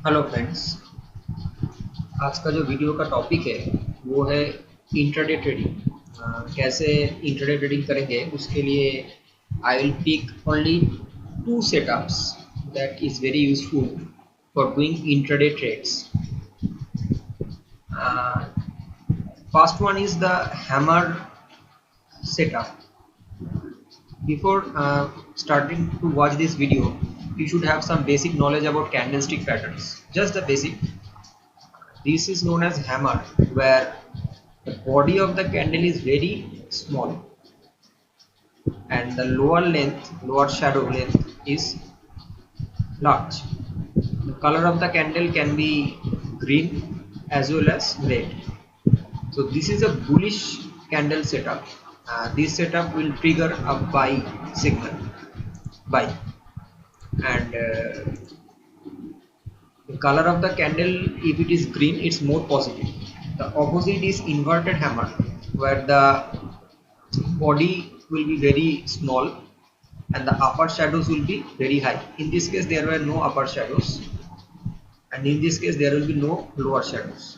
Hello friends. आज का जो वीडियो का टॉपिक है वो है इंट्राडे ट्रेडिंग। कैसे इंट्राडे ट्रेडिंग करेंगे उसके लिए I will pick only two setups that is very useful for doing intraday trades. First one is the hammer setup. Before starting to watch this video, you should have some basic knowledge about candlestick patterns, just the basic. This is known as hammer, where the body of the candle is very small and the lower shadow length is large. The color of the candle can be green as well as red. So this is a bullish candle setup. This setup will trigger a buy signal, buy, and the color of the candle, if it is green, it's more positive. The opposite is inverted hammer, where the body will be very small and the upper shadows will be very high. In this case there were no upper shadows, and in this case there will be no lower shadows.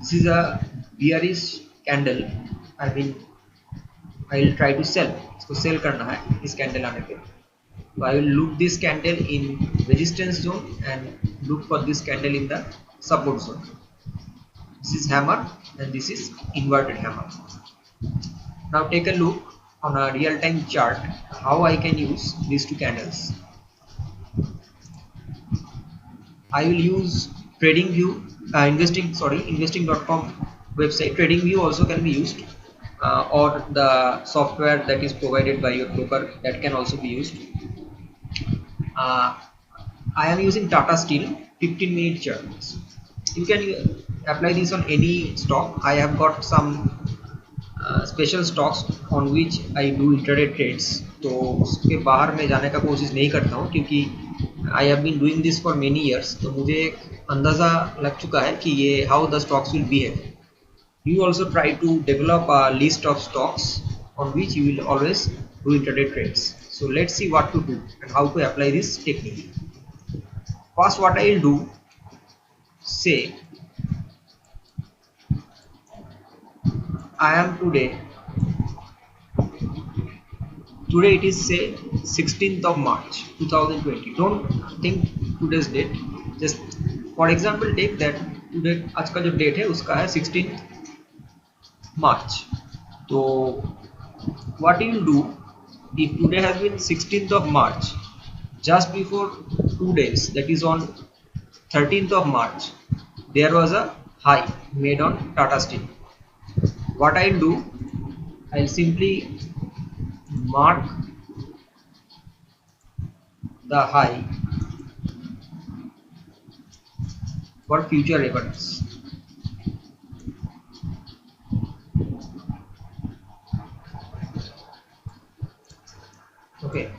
This is a bearish candle. I mean, I will try to sell. इसको sell करना है इस candle आने पे. So I will look this candle in resistance zone and look for this candle in the support zone. This is hammer and this is inverted hammer. Now take a look on a real-time chart how I can use these two candles. I will use TradingView, investing.com website. TradingView also can be used, or the software that is provided by your broker, that can also be used. I am using Tata Steel 15-minute charts. You can apply this on any stock. I have got some special stocks on which I do intraday trades, तो उसके बाहर मैं जाने का कोशिश नहीं करता हूँ क्योंकि I have been doing this for many years. तो मुझे एक अंदाज़ा लग चुका है कि ये how the stocks will behave. You also try to develop a list of stocks on which you will always do intraday trades. So let's see what to do and how to apply this technique. First, what I will do, say I am today it is say 16th of March 2020. Don't think today's date, just for example take that today आज का जो date है उसका है 16th March. तो what you will do, if today has been 16th of March, just before 2 days, that is on 13th of March, there was a high made on Tata Steel. What I will do, I will simply mark the high for future reference. Okay,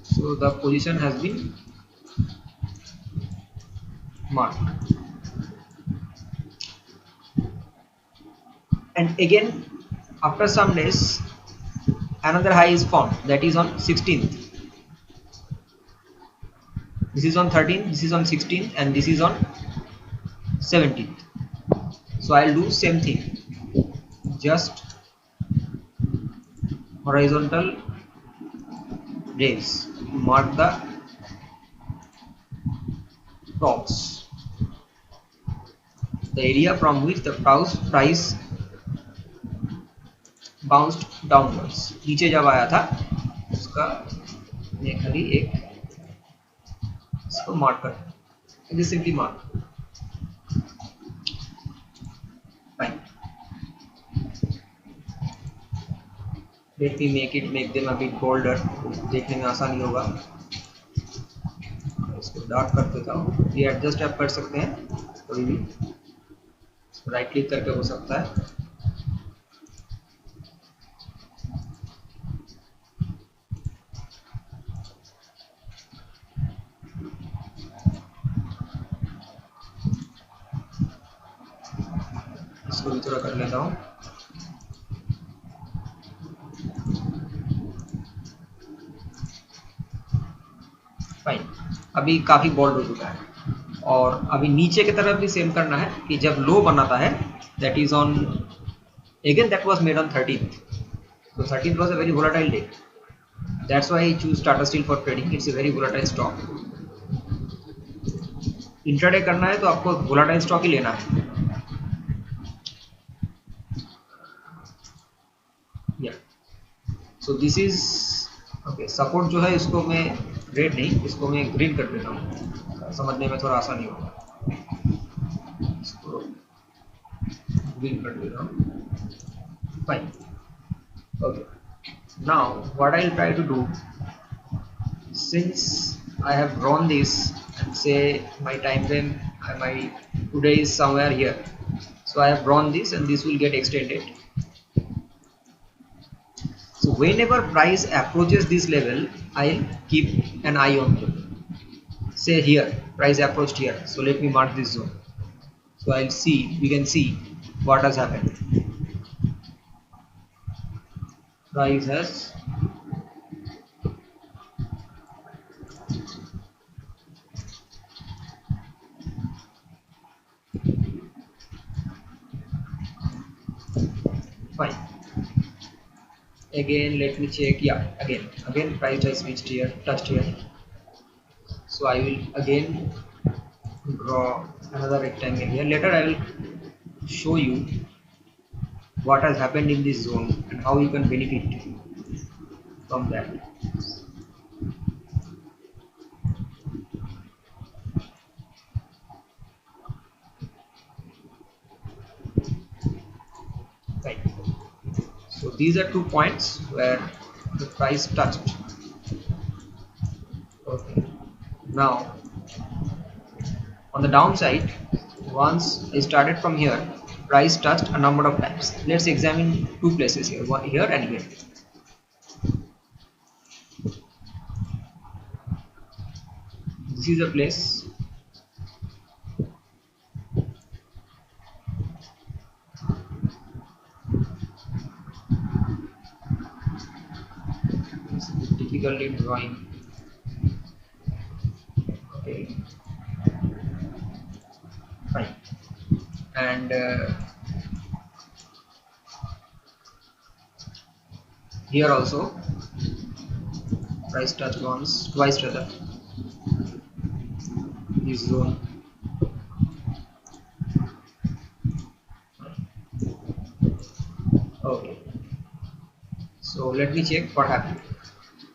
so the position has been marked, and again after some days another high is formed, that is on 16th. This is on 13th, this is on 16th, and this is on 17th. So I'll do same thing, just horizontal rays, mark the tops, the area from which the price bounced downwards. नीचे जब आया था उसका मैं खाली एक इसको mark करता हूँ, simply mark. Fine. Let me make them a bit boulder, देखने में आसानी होगा. इसको डार्क कर देता हूँ. ये एडजस्ट आप कर सकते हैं कभी भी, राइट क्लिक करके हो सकता है. इसको भी थोड़ा कर लेता हूँ. फाइन. अभी काफ़ी बोल्ड हो चुका है। और अभी नीचे की तरफ भी सेम करना है कि जब लो बनाता है, that is on, again that was made on 13th, so 13th was a very volatile day, that's why I choose Tata Steel for trading, it's a very volatile stock. Intraday करना है तो आपको volatile stock ही लेना है। yeah, so this is okay, support जो है इसको मैं रेड नहीं, इसको मैं ग्रीन कर देता हूँ, समझने में थोड़ा आसानी होगा, इसको ग्रीन कर देता हूँ। Fine, okay, now what I'll try to do, since I have drawn this and say my time frame, my today is somewhere here, so I have drawn this and this will get extended. So whenever price approaches this level, I'll keep an eye on it. Say here price approached here, so let me mark this zone, so I'll see, we can see what has happened. Price has fine, again let me check, yeah, again price has reached here, touched here, so I will again draw another rectangle here. Later I will show you what has happened in this zone and how you can benefit from that. Right, so these are 2 points where the price touched. Okay, now on the downside, once I started from here, price touched a number of times. Let's examine 2 places here, one here and here. This is a place, it's difficulty drawing. Okay, fine, and here also price touch once, twice rather, this zone. Okay, so let me check what happened.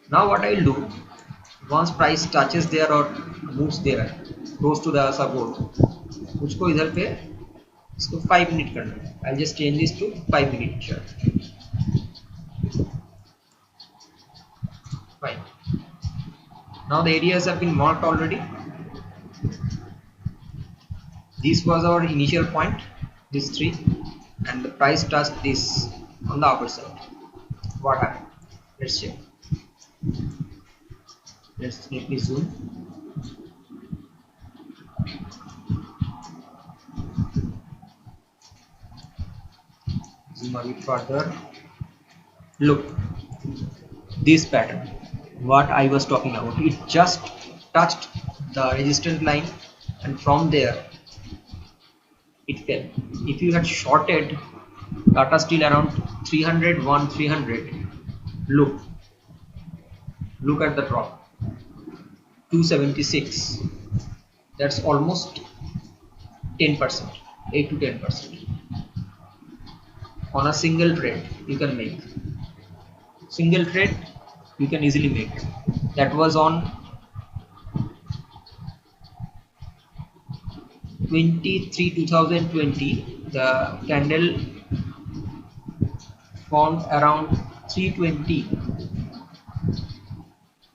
Now what I will do, once price touches there or moves there, goes to the support, उसको इधर पे इसको 5 minute करना है. I'll just change this to 5 minute chart. Fine. Now the areas have been marked already. This was our initial point, this 3, and the price touched this on the upper side. What happened? Let's check. Let me zoom. Zoom a bit further. Look, this pattern, what I was talking about, it just touched the resistance line and from there it fell. If you had shorted Tata Steel around 301, 300, look at the drop, 276, that's almost 10%, 8 to 10% on a single trade. You can make single trade, you can easily make. That was on 23/2020. The candle formed around 320,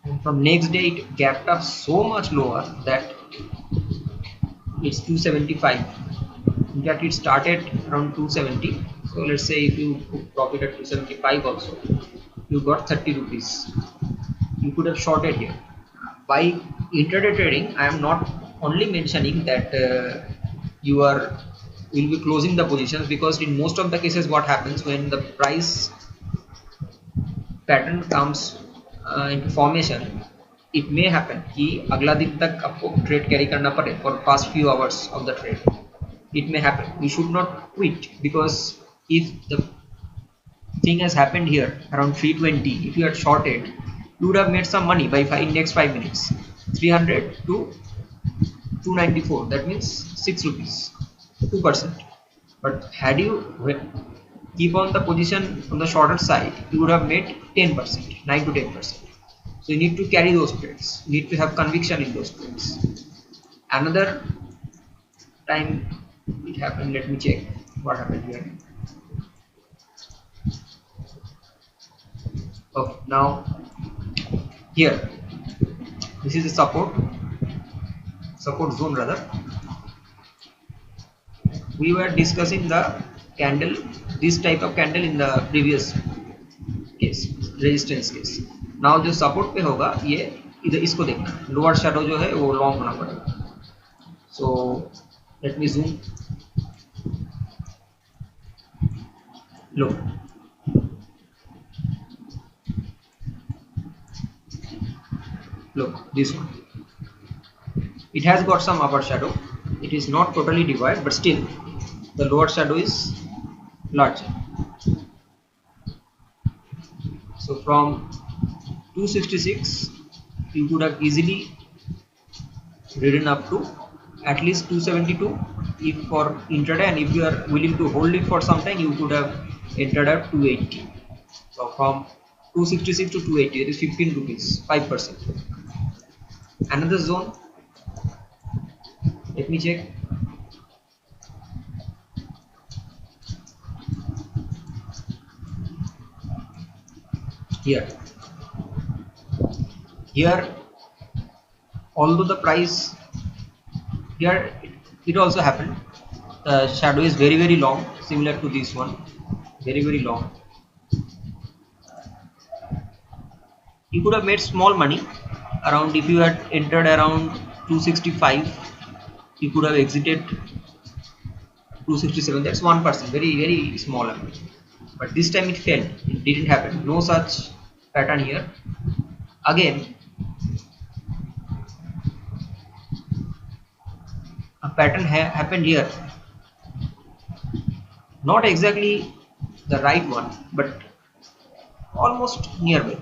and from next day it gapped up so much lower that it's 275. In fact, it started around 270. So let's say if you put profit at 275 also, you got 30 rupees. You could have shorted here. By intraday trading, I am not only mentioning that you will be closing the positions, because in most of the cases what happens when the price pattern comes into formation, it may happen कि अगला दिन तक आपको trade carry करना पड़े for past few hours of the trade. It may happen. We should not quit, because if the thing has happened here around 320, if you had shorted, you would have made some money by in next 5 minutes. 300 to 294, that means 6 rupees, 2%. But had you keep on the position on the shorter side, you would have made 10%, 9 to 10%. So you need to carry those trades, you need to have conviction in those trades. Another time it happened, let me check what happened here. Okay, now here this is the support zone rather. We were discussing the candle, this type of candle in the previous case, resistance case. Now जो support पे होगा, ये इधर इसको देखना, lower shadow जो है वो long होना पड़ेगा. So let me zoom. Look, this one, it has got some upper shadow. It is not totally divided, but still the lower shadow is larger. So from 266 you could have easily ridden up to at least 272 if for intraday, and if you are willing to hold it for some time, you could have entered at 280. So from 266 to 280, it is 15 rupees, 5%. Another zone, let me check. Here although the price here, it also happened, the shadow is very long, similar to this one, very long. You could have made small money around, if you had entered around 265, you could have exited 267, that's 1%, very small amount. But this time it failed, it didn't happen, no such pattern here. Again a pattern happened here, not exactly the right one, but almost nearby.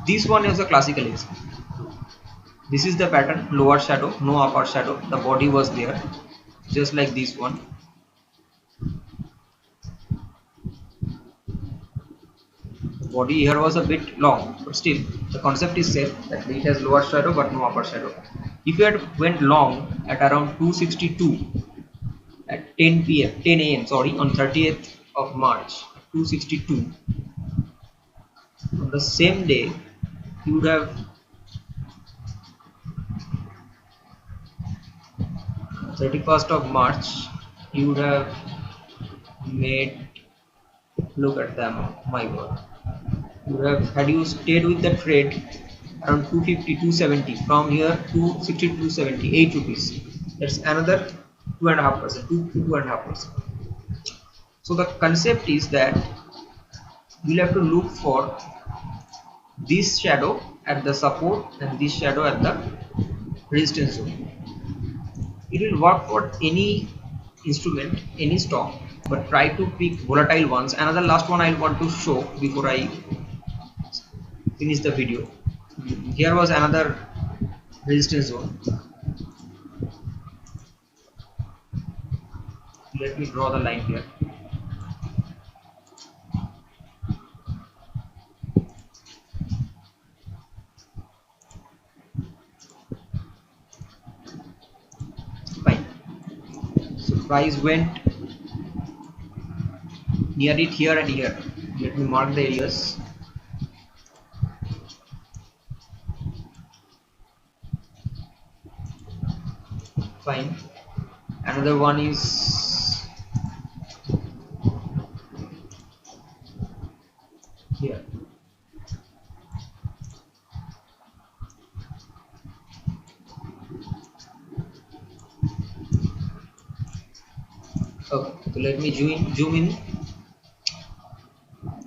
This one is a classical example. This is the pattern, lower shadow, no upper shadow, the body was there, just like this one. The body here was a bit long, but still the concept is same, that it has lower shadow but no upper shadow. If you had went long at around 262 at 10 a.m. sorry, on 30th of March, 262, on the same day you would have 31st of March, you would have made, look at the amount, my god, you would have, had you stayed with the trade around 250, 270, from here 260 to 270, 8 rupees, that's another 2.5%, 2.5%. So the concept is that you'll have to look for this shadow at the support and this shadow at the resistance zone. It will work for any instrument, any stock, but try to pick volatile ones. Another last one I want to show before I finish the video. Here was another resistance zone. Let me draw the line here. Fine. So price went near it here and here. Let me mark the areas. Fine. Another one is here. Okay, so let me zoom in.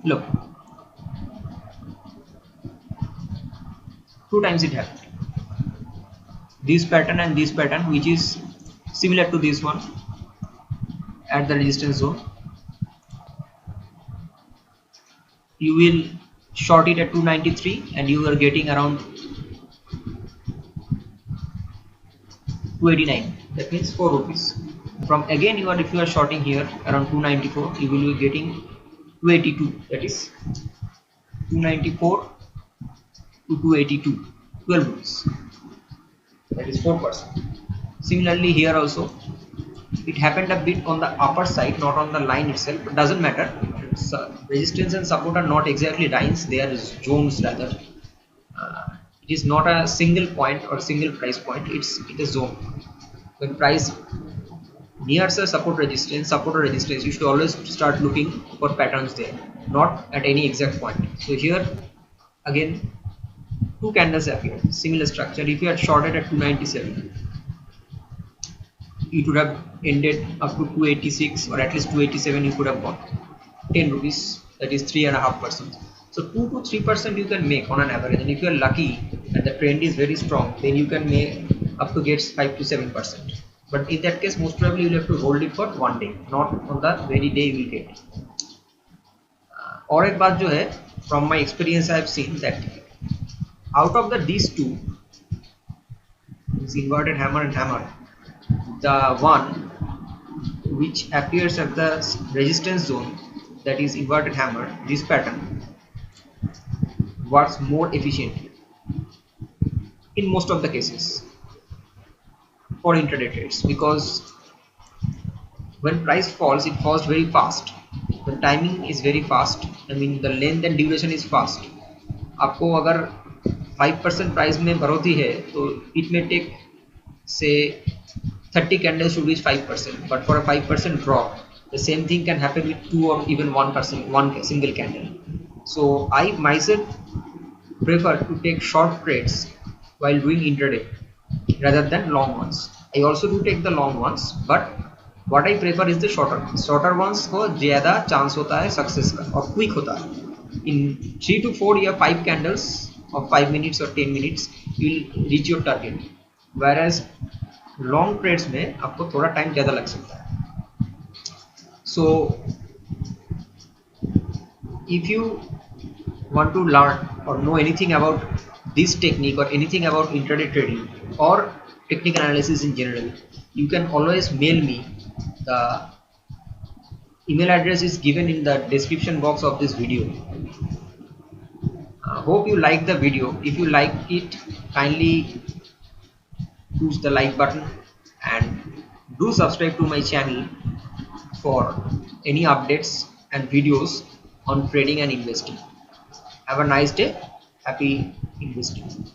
Look, two times it happened. This pattern and this pattern, which is similar to this one at the resistance zone, you will short it at 293 and you are getting around 289. That means 4 rupees. From again, if you are shorting here around 294, you will be getting 282. That is 294 to 282, 12 rupees. That is 4%. Similarly, here also it happened a bit on the upper side, not on the line itself, but doesn't matter. Resistance and support are not exactly lines, they are zones rather. It is not a single point or single price point, it is a zone. When price nears a support or resistance, you should always start looking for patterns there, not at any exact point. So here again two candles appear, similar structure. If you had shorted at 297, it would have ended up to 286 or at least 287. You could have got 10 rupees, that is 3.5%. So 2 to 3% you can make on an average, and if you are lucky and the trend is very strong, then you can make up to get 5 to 7%. But in that case, most probably you will have to hold it for one day, not on the very day you will get it. और एक बात जो है, from my experience I have seen that out of these two, inverted hammer and hammer, the one which appears at the resistance zone, that is inverted hammer, this pattern works more efficiently in most of the cases for intraday trades, because when price falls, it falls very fast. The timing is very fast. I mean the length and duration is fast. आपको अगर 5% price में बढ़ोतरी है तो it may take say 30 candles to reach 5%, but for a 5% drop, the same thing can happen with 2 or even 1%, one single candle. So I myself prefer to take short trades while doing intraday rather than long ones. I also do take the long ones, but what I prefer is the shorter ones को ज़्यादा chance होता है success का और quick होता है. In 3 to 4 या 5 candles of 5 minutes or 10 minutes you will reach your target, whereas long trades में आपको थोड़ा टाइम ज़्यादा लग सकता है. So if you want to learn or know anything about this technique or anything about intraday trading or technical analysis in general, you can always mail me. The email address is given in the description box of this video. Hope you like the video. If you like it, kindly push the like button and do subscribe to my channel for any updates and videos on trading and investing. Have a nice day. Happy investing.